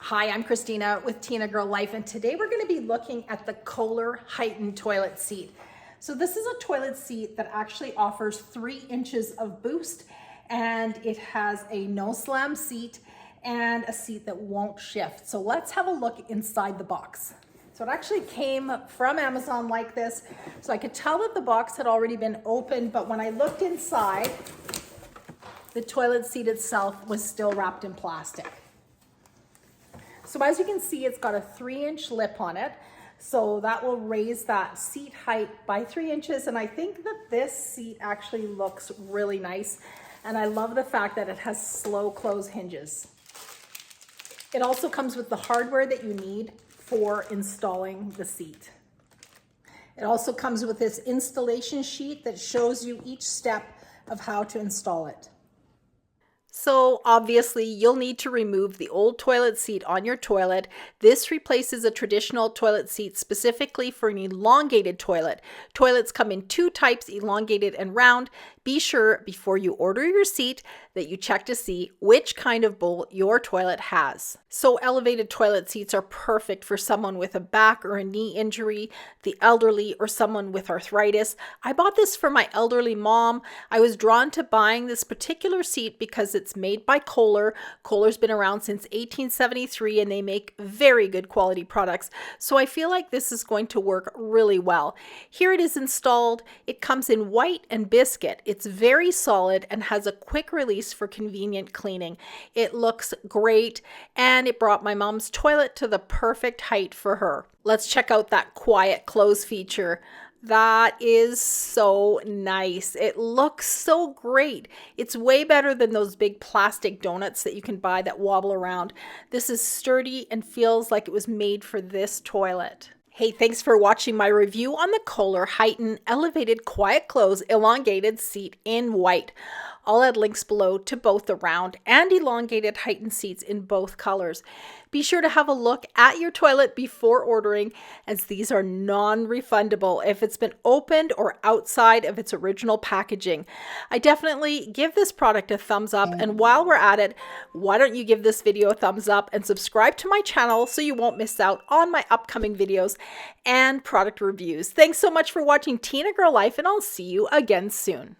Hi, I'm Christina with Tinagirl Life, and today we're going to be looking at the Kohler Hyten Toilet Seat. So this is a toilet seat that actually offers 3 inches of boost, and it has a no slam seat and a seat that won't shift. So let's have a look inside the box. So it actually came from Amazon like this, so I could tell that the box had already been opened, but when I looked inside, the toilet seat itself was still wrapped in plastic. So as you can see, it's got a 3-inch lip on it. So that will raise that seat height by 3 inches. And I think that this seat actually looks really nice. And I love the fact that it has slow close hinges. It also comes with the hardware that you need for installing the seat. It also comes with this installation sheet that shows you each step of how to install it. So obviously you'll need to remove the old toilet seat on your toilet. This replaces a traditional toilet seat specifically for an elongated toilet. Toilets come in 2 types, elongated and round. Be sure before you order your seat that you check to see which kind of bowl your toilet has. So elevated toilet seats are perfect for someone with a back or a knee injury, the elderly, or someone with arthritis. I bought this for my elderly mom. I was drawn to buying this particular seat because it's made by Kohler. Kohler's been around since 1873 and they make very good quality products. So I feel like this is going to work really well. Here it is installed. It comes in white and biscuit. It's very solid and has a quick release for convenient cleaning. It looks great and it brought my mom's toilet to the perfect height for her. Let's check out that quiet close feature. That is so nice. It looks so great. It's way better than those big plastic donuts that you can buy that wobble around. This is sturdy and feels like it was made for this toilet. Hey, thanks for watching my review on the Kohler Hyten Elevated Quiet Close Elongated Seat in white. I'll add links below to both the round and elongated Hyten seats in both colors. Be sure to have a look at your toilet before ordering, as these are non-refundable if it's been opened or outside of its original packaging. I definitely give this product a thumbs up, and while we're at it, why don't you give this video a thumbs up and subscribe to my channel so you won't miss out on my upcoming videos and product reviews. Thanks so much for watching Tinagirl Life, and I'll see you again soon.